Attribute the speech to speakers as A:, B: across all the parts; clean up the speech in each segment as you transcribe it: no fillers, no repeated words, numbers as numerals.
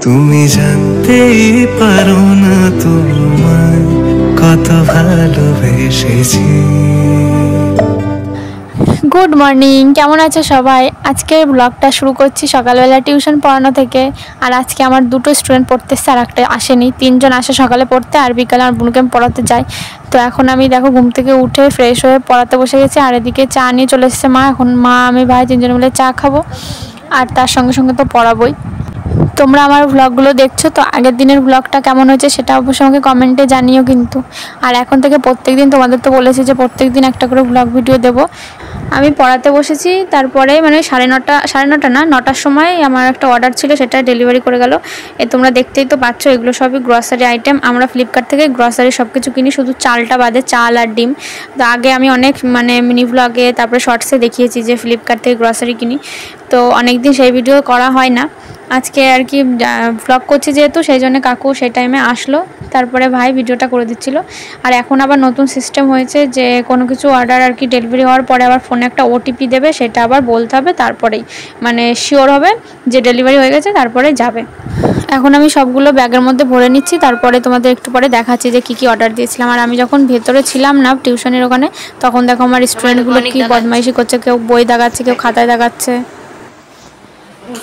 A: তুমি জানতেই পারো না তোমায় কত ভালোবেসেছি।
B: গুড মর্নিং, কেমন আছে সবাই? আজকে ব্লগটা শুরু করছি সকালবেলা টিউশন পড়ানো থেকে। আর আজকে আমার দুটো স্টুডেন্ট পড়তে এসছে, আর একটা আসেনি। তিনজন আসে সকালে পড়তে, আর বিকালে আমার বোনকে আমি পড়াতে যাই। তো এখন আমি দেখো ঘুম থেকে উঠে ফ্রেশ হয়ে পড়াতে বসে গেছি। আর এদিকে চা নিয়ে চলে এসেছে মা। এখন মা আমি ভাই তিনজন মিলে চা খাবো, আর তার সঙ্গে সঙ্গে তো পড়াবোই। তোমরা আমার ব্লগগুলো দেখছো তো, আগের দিনের ব্লগটা কেমন হয়েছে সেটা অবশ্যই আমাকে কমেন্টে জানিও কিন্তু। আর এখন থেকে প্রত্যেক দিন তোমাদের তো বলেছি যে প্রত্যেক দিন একটা করে ব্লগ ভিডিও দেবো। আমি পড়াতে বসেছি, তারপরে মানে সাড়ে নটা না 9টার সময় আমার একটা অর্ডার ছিল, সেটা ডেলিভারি করে গেল। তোমরা দেখতেই তো পাচ্ছ, এগুলো সবই গ্রসারি আইটেম। আমরা ফ্লিপকার্ট থেকে গ্রসারি সব কিছু কিনি, শুধু চালটা বাদে, চাল আর ডিম। তো আগে আমি অনেক মানে মিনি ব্লগে তারপরে শর্টসে দেখিয়েছি যে ফ্লিপকার্ট থেকে গ্রসারি কিনি। তো অনেক দিন সেই ভিডিও করা হয় না। আজকে আর কি ব্লগ করছি যেহেতু, সেই জন্য কাকু সেই টাইমে আসলো, তারপরে ভাই ভিডিওটা করে দিচ্ছিল। আর এখন আবার নতুন সিস্টেম হয়েছে যে কোনো কিছু অর্ডার আর কি ডেলিভারি হওয়ার পরে আবার ফোনে একটা ওটিপি দেবে, সেটা আবার বলতে হবে, তারপরেই মানে শিওর হবে যে ডেলিভারি হয়ে গেছে, তারপরে যাবে। এখন আমি সবগুলো ব্যাগের মধ্যে ভরে নিচ্ছি, তারপরে তোমাদের একটু পরে দেখাচ্ছি যে কী কী অর্ডার দিয়েছিলাম। আর আমি যখন ভেতরে ছিলাম না টিউশনের ওখানে, তখন দেখো আমার স্টুডেন্টগুলো কী বদমাইশি করছে, কেউ বই দাগাচ্ছে, কেউ খাতায় দাগাচ্ছে।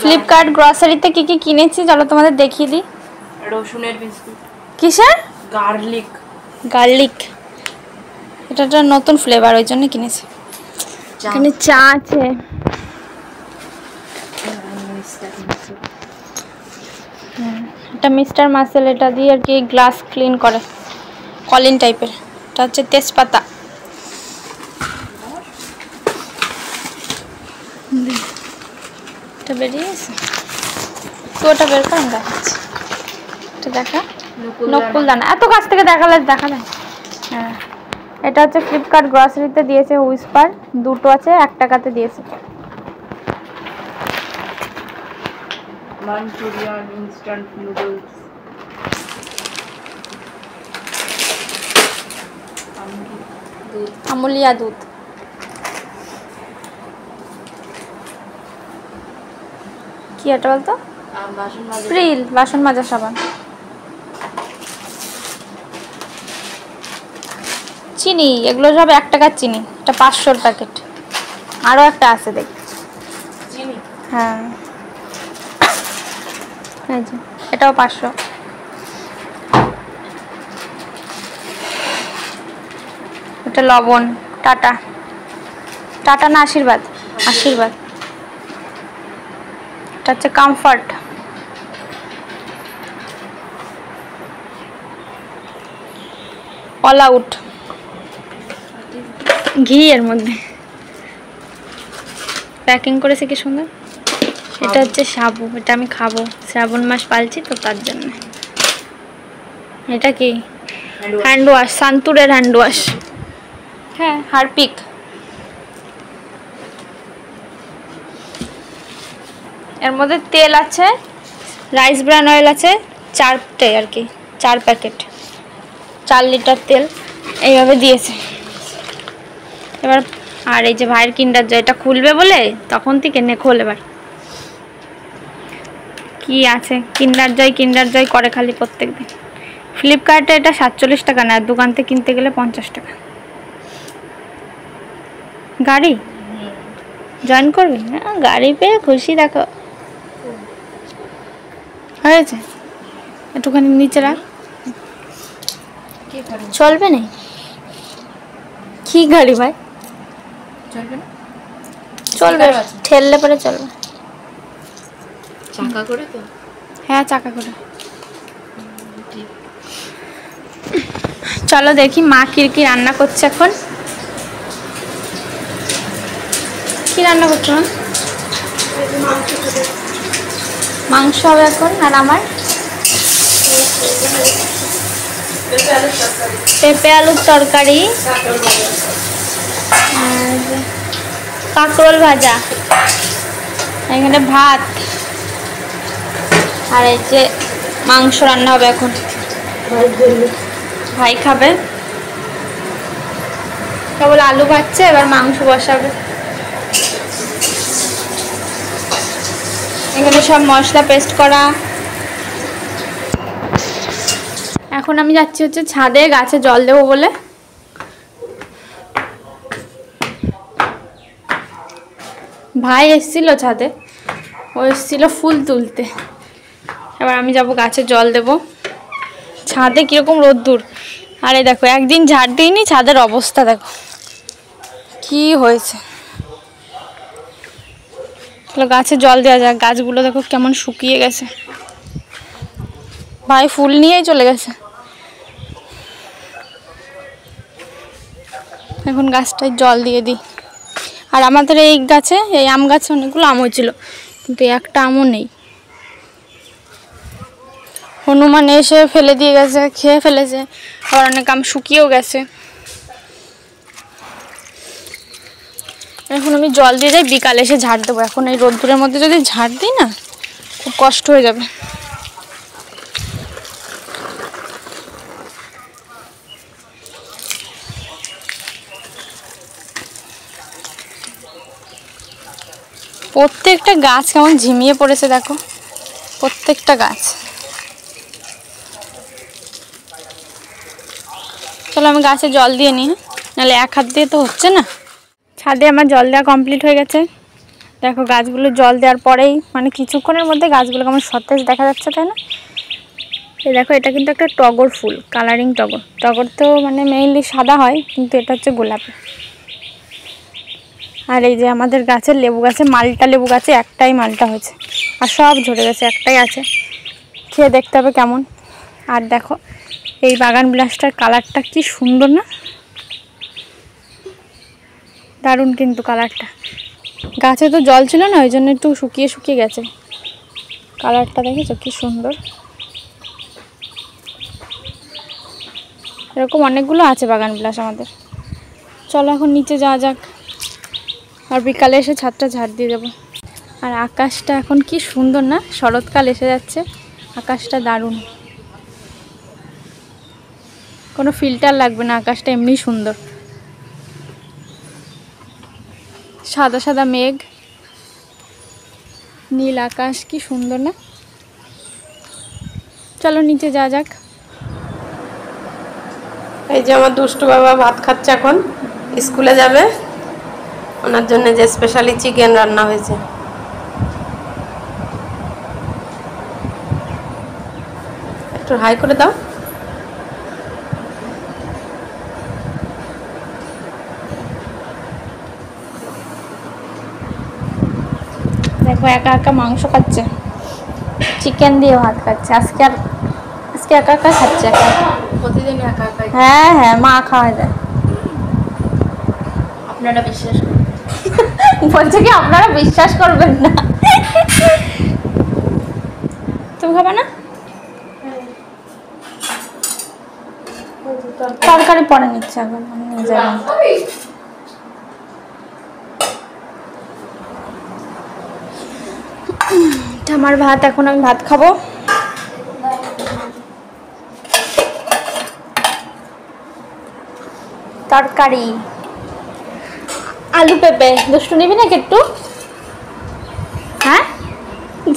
B: ফ্লিপকার্ট গ্রসারিতে কি কি কিনেছি চলো তোমাদের দেখিয়ে দিই।
C: রসুনের বিস্কুট।
B: কিসের?
C: গার্লিক।
B: এটা একটা নতুন ফ্লেভার, ওই জন্য কিনেছি। এখানে চা আছে, এটা মিস্টার মাসেল, এটা দিয়ে আর কি গ্লাস ক্লিন করে, কলিন টাইপের। এটা হচ্ছে তেজপাতা। এটা বেরিয়ে গেছে তো, ওটা বের করে দেখাচ্ছি। এটা দেখা, নকুল দানা। এত কাছ থেকে দেখালে দেখা যায়। হ্যাঁ, এটা হচ্ছে ফ্লিপকার্ট গ্রসারিতে দিয়েছে হুইসপার, দুটো আছে, 1 টাকাতে দিয়েছে।
C: মাঞ্চুরিয়ান, ইনস্ট্যান্ট নুডলস,
B: আমুলিয়া দুধ। কি এটা বলতো? প্রিল বাসন মাজা সাবান। চিনি, এগুলো সব 1 টাকার চিনি, এটা 500 প্যাকেট। আরও একটা আছে দেখ
C: চিনি।
B: হ্যাঁ, এই যে এটাও 500। এটা লবণ, টাটা না আশীর্বাদ। এটা হচ্ছে কমফর্ট। অল আউট ঘি এর মধ্যে প্যাকিং করেছে কি সুন্দর। এটা হচ্ছে সাবু, এটা আমি খাবো, শ্রাবণ মাস পালছি তো তার জন্য। এটা কি? হ্যান্ড ওয়াশ, সান্তুরের হ্যান্ড ওয়াশ। হ্যাঁ, হারপিক। এর মধ্যে তেল আছে, রাইস ব্রান অয়েল আছে, 4টে আর কি, 4 প্যাকেট, 4 লিটার তেল এইভাবে দিয়েছে। এবার আর এই যে ভাইয়ের কিন্ডার জয়, এটা খুলবে বলে তখন থেকে খোল। এবার কি আছে, কিন্ডার জয় করে খালি প্রত্যেক দিন। ফ্লিপকার্টে এটা 47 টাকা না, দোকান থেকে কিনতে গেলে 50 টাকা। গাড়ি জয়েন করবি? গাড়ি পেয়ে খুশি দেখো। হয়েছে, একটুখানি নিচে রাখ, চলবে না। কি গাড়ি ভাই? চলবে, ঠেললে পরে চলবে।
C: চাকা করে তো?
B: হ্যাঁ, চাকা করে। চলো দেখি মা কি কি রান্না করছে এখন। কি রান্না করছো মা? মাংস হবে এখন। আর আমার পেঁপে আলুর তরকারি, আর কাঁকরোল ভাজা, এখানে ভাত, আর এই যে মাংস রান্না হবে এখন। ভাই খাবে, কেবল আলু ভাজছে, এবার মাংস বসাবে। এখানে সব মশলা পেস্ট করা, এখন আমি যাচ্ছি হচ্ছে ছাদে গাছে জল দেবো বলে। ভাই এসেছিল ছাদে, ও এসেছিল ফুল তুলতে। এবার আমি যাব গাছে জল দেব। ছাদে কিরকম রোদ্দুর, আরে দেখো একদিন ঝাড় দিইনি, ছাদের অবস্থা দেখো কি হয়েছে। চলো গাছে জল দেওয়া যাক, গাছগুলো দেখো কেমন শুকিয়ে গেছে। ভাই ফুল নিয়েই চলে গেছে। এখন গাছটায় জল দিয়ে দিই। আর আমাদের এই গাছে, এই আম গাছে অনেকগুলো আম হয়েছিল, কিন্তু একটা আমও নেই। হনুমান এসে ফেলে দিয়ে গেছে, খেয়ে ফেলেছে, আবার অনেক আম শুকিয়েও গেছে। এখন আমি জল দিয়ে যাই, বিকালে এসে ঝাড় দেবো। এখন এই রোদ্দুরের মধ্যে যদি ঝাড় দিই না, খুব কষ্ট হয়ে যাবে। প্রত্যেকটা গাছ কেমন ঝিমিয়ে পড়েছে দেখো, প্রত্যেকটা গাছ। চলো আমি গাছে জল দিয়ে নিই, নাহলে এক হাত দিয়ে তো হচ্ছে না। ছাদে আমার জল দেওয়া কমপ্লিট হয়ে গেছে। দেখো গাছগুলো জল দেওয়ার পরেই মানে কিছুক্ষণের মধ্যে গাছগুলো কেমন সতেজ দেখা যাচ্ছে, তাই না? এই দেখো এটা কিন্তু একটা টগর ফুল, কালারিং টগর। টগর তো মানে মেইনলি সাদা হয়, কিন্তু এটা হচ্ছে গোলাপি। আর এই যে আমাদের গাছের লেবু গাছে, মালটা লেবু গাছে একটাই মালটা হয়েছে, আর সব ঝরে গেছে, একটাই আছে। খেয়ে দেখতে হবে কেমন। আর দেখো এই বাগান বিলাসটার কালারটা কি সুন্দর না, দারুণ কিন্তু কালারটা। গাছে তো জল ছিল না, ওই জন্য একটু শুকিয়ে শুকিয়ে গেছে। কালারটা দেখেছো কি সুন্দর। এরকম অনেকগুলো আছে বাগান বিলাস আমাদের। চলো এখন নিচে যাওয়া যাক, আর বিকালে এসে ছাদটা ঝাড় দিয়ে দেবো। আর আকাশটা এখন কি সুন্দর না, শরৎকাল এসে যাচ্ছে, আকাশটা দারুণ। কোনো ফিল্টার লাগবে না, আকাশটা এমনি সুন্দর। সাদা সাদা মেঘ, নীল আকাশ, কি সুন্দর না। চলো নিচে যাওয়া যাক।
D: এই যে আমার দুষ্টু বাবা ভাত খাচ্ছে, এখন স্কুলে যাবে। ওনার জন্য যে স্পেশালি চিকেন রান্না হয়েছে। একটু হাই করে দাও।
B: দেখো একা একা মাংস খাচ্ছে, চিকেন দিয়ে ভাত খাচ্ছে। আজকে একা একা খাচ্ছে একা।
C: প্রতিদিন একা একা
B: হ্যাঁ হ্যাঁ, মা খাওয়া যায়।
C: আপনারা বিশ্বাস করুন।
B: বলছে কি আপনারা বিশ্বাস করবেন না। তুমি খাবে না? তরকারি পরে নিচ্ছে, এখন নিয়ে যাবেন। আমার ভাত, এখন আমি ভাত খাবো। তরকারি আলু পেঁপে। দুষ্টু নিবি না একটু? হ্যাঁ,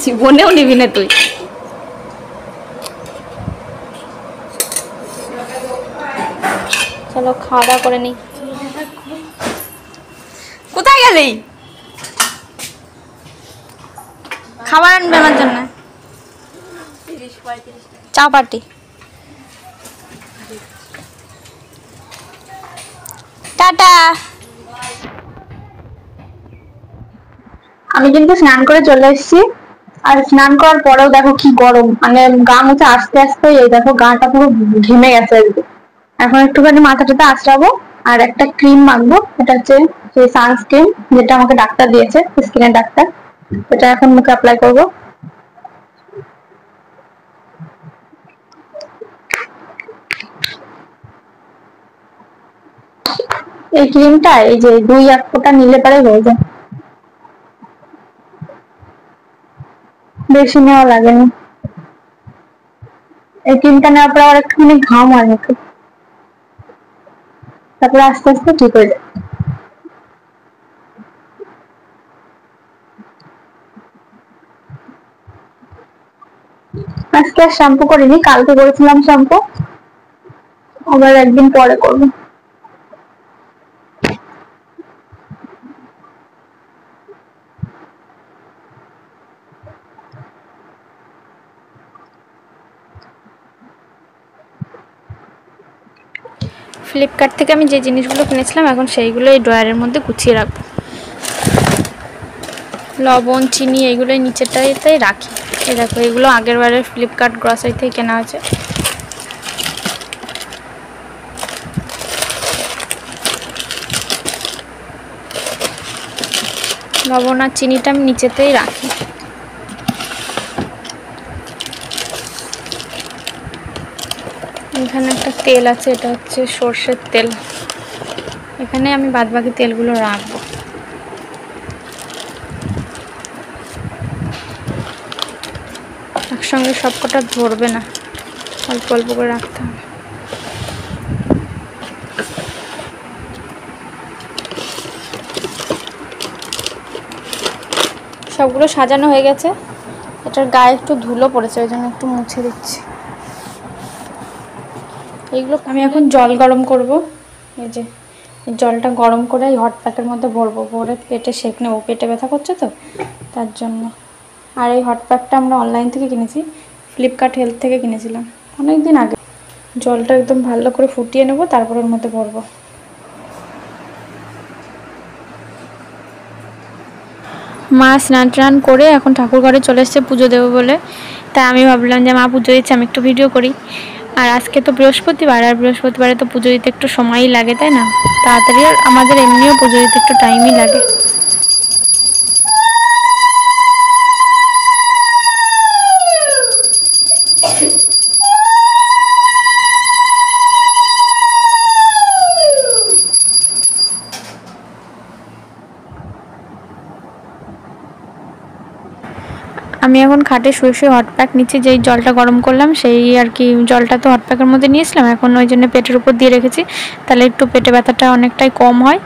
B: জীবনেও নিবি না তুই। চলো খাওয়া দাওয়া করে নি। কোথায় গেলি? খাবার আনবে আমার জন্য, চা পাটি। টাটা। আমি কিন্তু স্নান করে চলে এসেছি, আর স্নান করার পরেও দেখো কি গরম, মানে গা মুছে আস্তে আস্তে এই দেখো গাটা পুরো ঘেমে গেছে। এখন একটুখানি মাথাটাতে আঁচড়াবো, আর একটা ক্রিম মাখবো। এটা হচ্ছে সেই সানস্ক্রিন, যেটা আমাকে ডাক্তার দিয়েছে, স্কিনের ডাক্তার। এটা এখন মুখে অ্যাপ্লাই করবো। এই ক্রিমটা এই যে 2-1 ফোঁটা নিলে পরে হয়ে যায়, বেশি নেওয়া লাগে না। এই ক্রিমটা নেওয়ার পর আবার একটুখানি ঘাম হয় মুখে, তারপরে আস্তে আস্তে ঠিক হয়ে যায়। আজকে আর শ্যাম্পু করিনি, কালকে করেছিলাম শ্যাম্পু। আবার একদিন পরে করবো। ফ্লিপকার্ট থেকে আমি যে জিনিসগুলো কিনেছিলাম এখন সেইগুলো এই ড্রয়ারের মধ্যে গুছিয়ে রাখবো। লবণ, চিনি এইগুলো নিচেরটাতেই রাখি। এই দেখো, এগুলো আগের বারের ফ্লিপকার্ট গ্রসারি থেকে কেনা আছে। লবণ আর চিনিটা আমি নিচেতেই রাখি। এখানে একটা তেল আছে, এটা হচ্ছে সর্ষের তেল। এখানে আমি বাদবাকি তেলগুলো রাখবো। একসঙ্গে সবকটা ধরবে না, অল্প অল্প করে রাখতে হবে। সবগুলো সাজানো হয়ে গেছে। এটার গায়ে একটু ধুলো পড়েছে, ওই জন্য একটু মুছে দিচ্ছি। এইগুলো আমি এখন জল গরম করব। এই যে জলটা গরম করে এই হট প্যাকের মধ্যে ভরবো, ভরে পেটে সেঁক নেবো। পেটে ব্যথা করছে তো তার জন্য। আর এই হট প্যাকটা আমরা অনলাইন থেকে কিনেছি, ফ্লিপকার্ট হেলথ থেকে কিনেছিলাম অনেক দিন আগে। জলটা একদম ভালো করে ফুটিয়ে নেবো, তারপর ওর মধ্যে ভরবো। মা স্নান টান করে এখন ঠাকুর ঘরে চলে এসছে পুজো দেবো বলে। তাই আমি ভাবলাম যে মা পুজো দিচ্ছে, আমি একটু ভিডিও করি। আর আজকে তো বৃহস্পতিবার, আর বৃহস্পতিবারে তো পুজো দিতে একটু সময়ই লাগে, তাই না? তাড়াতাড়ি, আর আমাদের এমনিও পুজো দিতে একটু টাইমই লাগে। আমি এখন খাটে শুয়ে শুয়ে হট প্যাক নিচ্ছি। যেই জলটা গরম করলাম সেই আর কি জলটা তো হট প্যাকের মধ্যে নিয়েছিলাম, এখন ওই জন্য পেটের উপর দিয়ে রেখেছি, তাহলে একটু পেটে ব্যথাটা অনেকটাই কম হয়।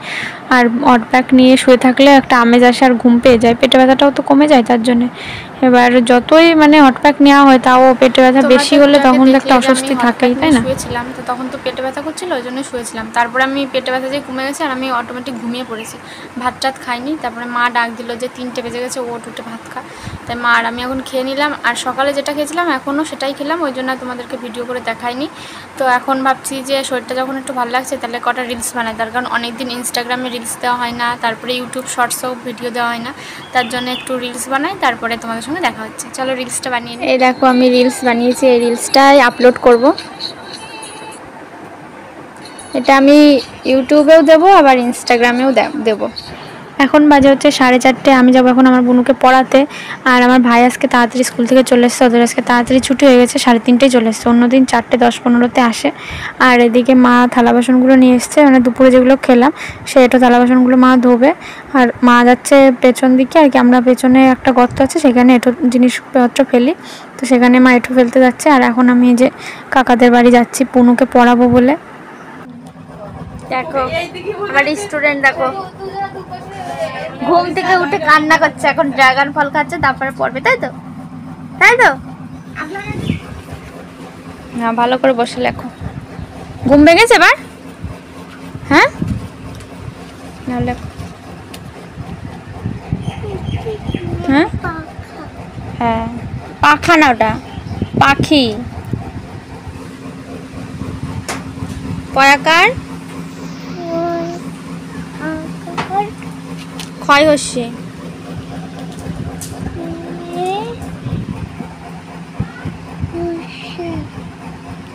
B: আর হট প্যাক নিয়ে শুয়ে থাকলে একটা আমেজ আসে আর ঘুম পেয়ে যায়, পেটে ব্যথাটাও তো কমে যায় তার জন্য। এবার যতই মানে হট প্যাক নেওয়া হয় তাও পেটে ব্যথা বেশি হলে তখন একটা অস্বস্তি থাকেই, তাই না? শুয়েছিলাম তো তখন তো পেটে ব্যথা করছিল, ওই জন্য শুয়েছিলাম। তারপরে আমি পেটে ব্যথা যে কমে গেছে আর আমি অটোমেটিক ঘুমিয়ে পড়েছি। ভাত টাত খাইনি। তারপরে মা ডাক দিল যে 3টে বেজে গেছে, ওঠ উঠে ভাত খা। তাই মা আর আমি এখন খেয়ে নিলাম। আর সকালে যেটা খেয়েছিলাম এখনও সেটাই খেলাম, ওই জন্য তোমাদেরকে ভিডিও করে দেখাইনি। তো এখন ভাবছি যে শরীরটা যখন একটু ভালো লাগছে তাহলে কটা রিলস বানাই, তার কারণ অনেকদিন ইনস্টাগ্রামে রিলস দেওয়া হয় না, তারপরে ইউটিউব শর্টসেও ভিডিও দেওয়া হয় না, তার জন্য একটু রিলস বানাই, তারপরে তোমাদের সঙ্গে দেখা হচ্ছে। চলো রিলসটা বানিয়ে নিই। এই দেখো আমি রিলস বানিয়েছি, এই রিলসটাই আপলোড করব। এটা আমি ইউটিউবেও দেবো, আবার ইনস্টাগ্রামেও দেবো। এখন বাজে হচ্ছে 4:30। আমি যাবো এখন আমার বোনুকে পড়াতে। আর আমার ভাই আজকে তাড়াতাড়ি স্কুল থেকে চলে এসছে, ওদের আজকে তাড়াতাড়ি ছুটি হয়ে গেছে, 3:30টায় চলে এসছে। অন্যদিন 4:10-15তে আসে। আর এদিকে মা থালা বাসনগুলো নিয়ে এসছে, মানে দুপুরে যেগুলো খেলাম সেটা থালা বাসনগুলো মা ধোবে। আর মা যাচ্ছে পেছন দিকে, আর কি আমরা পেছনে একটা গর্ত আছে সেখানে এঁটো জিনিসপত্র ফেলি, তো সেখানে মা এঁটো ফেলতে যাচ্ছে। আর এখন আমি যে কাকাদের বাড়ি যাচ্ছি পুনুকে পড়াবো বলে। দেখো আমার স্টুডেন্ট, দেখো ঘুম থেকে উঠে কান্না করছে, এখন ড্রাগন ফল খাচ্ছে, তারপরে পড়বে, তাই তো? তাই তো না, ভালো করে বসে লেখো। ঘুম ভেঙেছে এবার? হ্যাঁ, না লেখো। হ্যাঁ হ্যাঁ, পাখা না, ওটা পাখি। পয়াকার ক্ষয় হচ্ছে।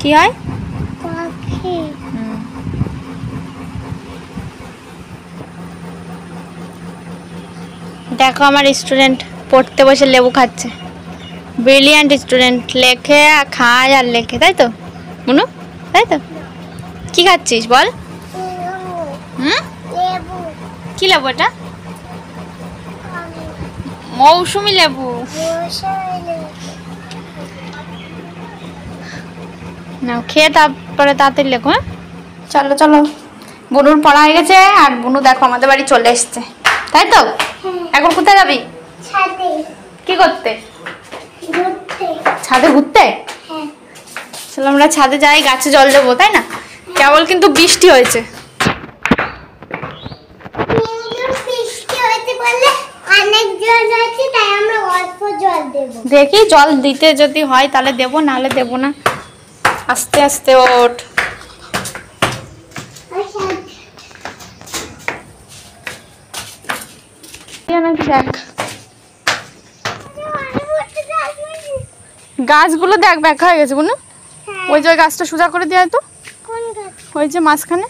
B: কি হয়? দেখো আমার স্টুডেন্ট পড়তে বসে লেবু খাচ্ছে। ব্রিলিয়ান্ট স্টুডেন্ট, লেখে খায় আর লেখে, তাই তো বুনু? তাই তো। কি খাচ্ছিস বল? কি লেবু এটা? মৌসুমী লেবু। না খেয়ে তারপরে তাড়াতাড়ি লেখো। হ্যাঁ চলো চলো, বুনুর পড়া হয়ে গেছে। আর বুনু দেখো আমাদের বাড়ি চলে এসছে, তাই তো? এখন কোথায় যাবি? কি করতে? ছাদে ঘুরতে। চলো আমরা ছাদে যাই, গাছে জল দেবো, তাই না? কেবল কিন্তু বৃষ্টি হয়েছে। দেখি জল দিতে যদি হয় তাহলে দেবো, নাহলে দেবো না। আস্তে আস্তে ওঠ। দেখ গাছগুলো দেখ ব্যাখ্যা হয়ে গেছে কোনো। ওই যে গাছটা সোজা করে দেওয়া তো, ওই যে মাঝখানে।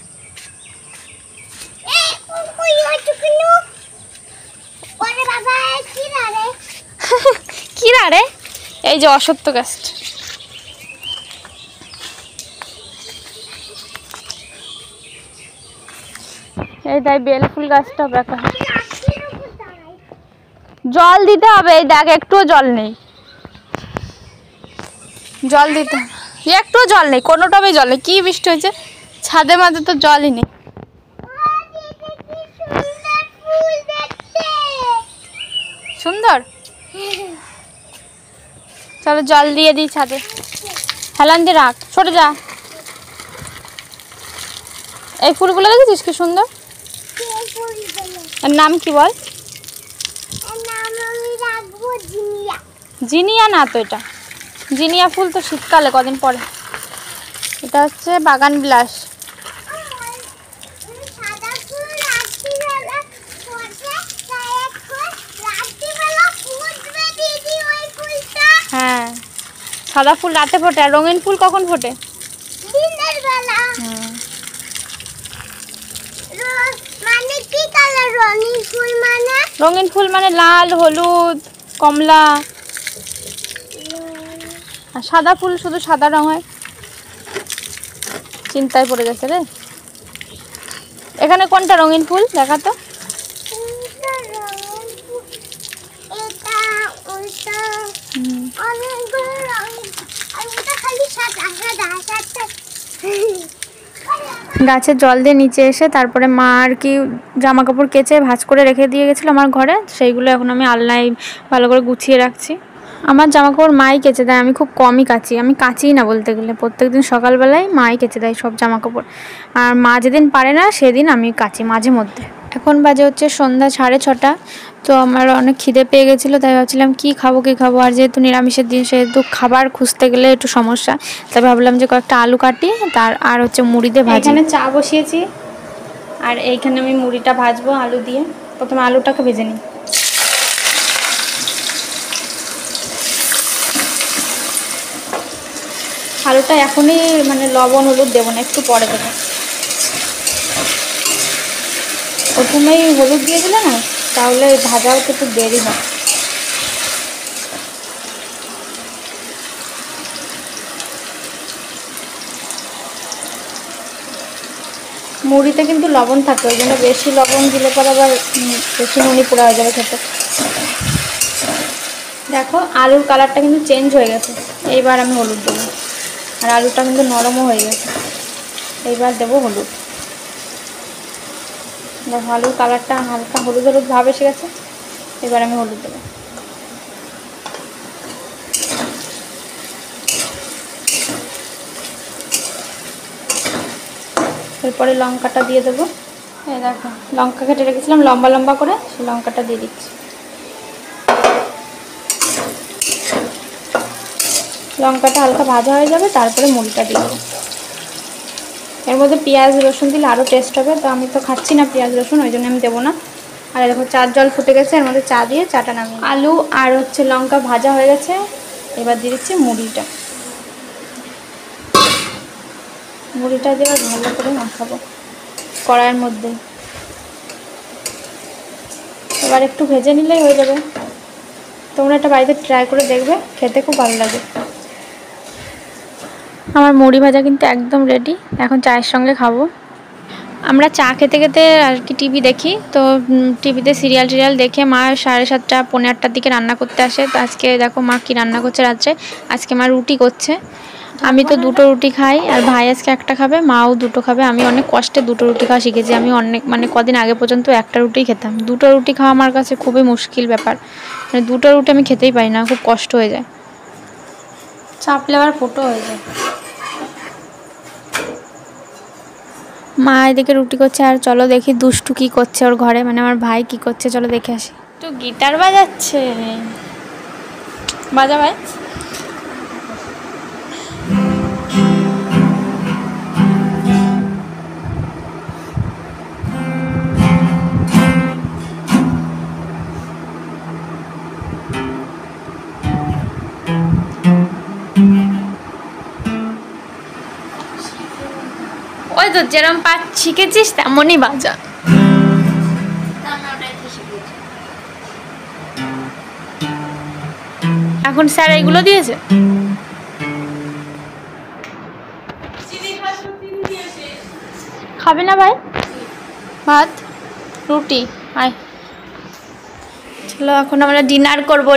B: কি রে? এই যে অসত্য গাছটা। এই তাই বেল ফুল গাছটা ব্যাখ্যা। জল দিতে হবে। এই দেখ একটুও জল নেই, জল দিতে হবে। একটুও জল নেই, কোনোটাই জল নেই। কি বৃষ্টি হয়েছে, ছাদে মাঝে তো জলই নেই। সুন্দর, চলো জল দিয়ে দিই ছাদে। হেলান দিয়ে রাখ, সরে যা। এই ফুলগুলো দেখেছিস কি সুন্দর? এর নাম কি বল? জিনিয়া না তো, এটা জিনিয়া ফুল তো শীতকালে কদিন পরে। এটা হচ্ছে বাগান বিলাস। হ্যাঁ, সাদা ফুল রাতে ফোটে। আর রঙিন ফুল কখন ফোটে? দিনের বেলা। মানে কি কালার রঙিন ফুল? মানে রঙিন ফুল মানে লাল, হলুদ, কমলা। আর সাদা ফুল শুধু সাদা রং হয়। চিন্তায় পড়ে গেছে রে। এখানে কোনটা রঙিন ফুল দেখা তো? গাছে জল দিয়ে নিচে এসে তারপরে মা আর কি জামা কাপড় কেচে ভাঁজ করে রেখে দিয়ে গেছিলো আমার ঘরে। সেইগুলো এখন আমি আলনায় ভালো করে গুছিয়ে রাখছি। আমার জামা কাপড় মাই কেচে দেয়, আমি খুব কমই কাচি। আমি কাচিই না বলতে গেলে, প্রত্যেকদিন সকালবেলায় মাই কেচে দেয় সব জামা কাপড়। আর মা যেদিন পারে না সেদিন আমি কাচি মাঝে মধ্যে। এখন বাজে হচ্ছে সন্ধ্যা 6:30। তো আমার অনেক খিদে পেয়ে গেছিলো, তাই ভাবছিলাম কী খাবো। আর যেহেতু নিরামিষের দিন, সেহেতু খাবার খুঁজতে গেলে একটু সমস্যা। তাই ভাবলাম যে কয়েকটা আলু কাটি আর হচ্ছে মুড়ি দিয়ে ভাজি। এখানে চা বসিয়েছি আর এইখানে আমি মুড়িটা ভাজবো আলু দিয়ে। প্রথমে আলুটাকে ভেজে নিই। আলুটা এখনই মানে লবণ হলুদ দেবো না, একটু পরে দেবো। প্রথমেই হলুদ দিয়ে দিলে না, তাহলে ভাজা হতে একটু দেরি হয়। মুড়িতে কিন্তু লবণ থাকে, ওই জন্য বেশি লবণ দিলে পরে আবার বেশি নুনি পোড়া হয়ে যাবে খেতে। দেখো আলুর কালারটা কিন্তু চেঞ্জ হয়ে গেছে। এইবার আমি হলুদ দেবো। আর আলুটা কিন্তু নরমও হয়ে গেছে। এইবার দেবো হলুদ। দেখো আলুর কালারটা হালকা হলুদ হলুদ ভাব এসে গেছে। এবার আমি হলুদ দেবো। এরপরে লঙ্কাটা দিয়ে দেবো। এই দেখো লঙ্কা কেটে রেখেছিলাম লম্বা লম্বা করে, সেই লঙ্কাটা দিয়ে দিচ্ছি। লঙ্কাটা হালকা ভাজা হয়ে যাবে, তারপরে মুড়িটা দিয়ে দেবো। এর মধ্যে পেঁয়াজ রসুন দিলে আরও টেস্ট হবে, তো আমি তো খাচ্ছি না পেঁয়াজ রসুন, ওই জন্য আমি দেবো না। আর দেখো চার জল ফুটে গেছে, এর মধ্যে চা দিয়ে চাটা নামিয়ে। আলু আর হচ্ছে লঙ্কা ভাজা হয়ে গেছে। এবার দিয়ে দিচ্ছি মুড়িটা। মুড়িটা দিয়ে ভালো করে মাখাবো কড়াইয়ের মধ্যে। এবার একটু ভেজে নিলেই হয়ে যাবে। তোমরা এটা বাড়িতে ট্রাই করে দেখবে, খেতে খুব ভালো লাগে। আমার মুড়ি ভাজা কিন্তু একদম রেডি, এখন চায়ের সঙ্গে খাবো। আমরা চা খেতে খেতে আর কি টিভি দেখি, তো টিভিতে সিরিয়াল দেখে মা 7:30 পৌনে 8টার দিকে রান্না করতে আসে। তো আজকে দেখো মা কি রান্না করছে রাত্রে। আজকে মা রুটি করছে। আমি তো 2টো রুটি খাই, আর ভাই আজকে একটা খাবে, মাও 2টো খাবে। আমি অনেক কষ্টে 2টো রুটি খাওয়া শিখেছি। আমি অনেক মানে কদিন আগে পর্যন্ত একটা রুটিই খেতাম। 2টো রুটি খাওয়া আমার কাছে খুবই মুশকিল ব্যাপার। মানে 2টো রুটি আমি খেতেই পারি না, খুব কষ্ট হয়ে যায়। চাপলে আবার ফুটো হয়ে যায়। মা এদিকে রুটি করছে আর চলো দেখি দুষ্টু কি করছে ওর ঘরে, মানে আমার ভাই কি করছে, চলো দেখে আসি। তো গিটার বাজাচ্ছে, বাজা ভাই। ওই তো যেরকম পাঠ শিখেছিস তেমনই বাজা। এখন স্যার এগুলো দিয়েছে। খাবে না ভাই ভাত রুটি? আয় চলো এখন আমরা ডিনার করব।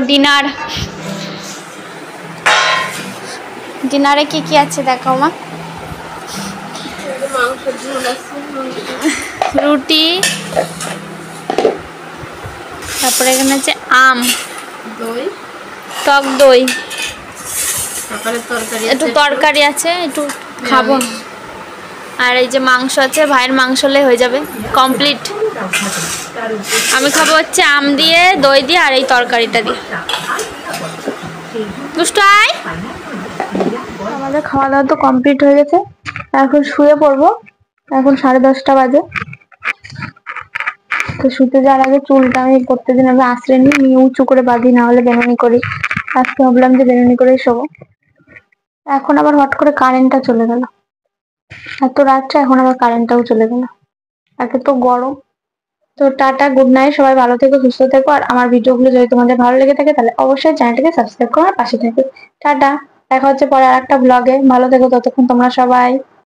B: ডিনারে কি কি আছে দেখাও মা। রুটি, তারপরে এখানে আছে আম,
D: দই,
B: টক দই,
D: সকালের তরকারি,
B: একটু তরকারি আছে, একটু খাবো। আর এই যে মাংস আছে, ভাইয়ের মাংস হলে হয়ে যাবে কমপ্লিট। আমি খাবো হচ্ছে আম দিয়ে, দই দিয়ে আর এই তরকারিটা দিয়ে। দুষ্টু আয়। আমাদের খাওয়া দাওয়া তো কমপ্লিট হয়ে গেছে, এখন শুয়ে পড়বো। এখন 10:30 বাজে। তো শুতে যাওয়ার আগে চুলটা আমি প্রত্যেকদিন আমি আশ্রয় নিয়ে উঁচু করে বাঁধি, না হলে বেনুনি করি। আজকে ভাবলাম যে বেনুনি করেই শোবো। এখন আবার হট করে কারেন্টটা চলে গেল, এত রাতটা এখন আবার কারেন্টটাও চলে গেল। একে তো গরম। তো টাটা, গুড নাইট, সবাই ভালো থেকো, সুস্থ থেকো। আর আমার ভিডিওগুলো যদি তোমাদের ভালো লেগে থাকে তাহলে অবশ্যই চ্যানেলটাকে সাবস্ক্রাইব করো আর পাশে থেকো। টাটা, দেখা হচ্ছে পরে আর একটা ব্লগে। ভালো থেকো ততক্ষণ তোমরা সবাই।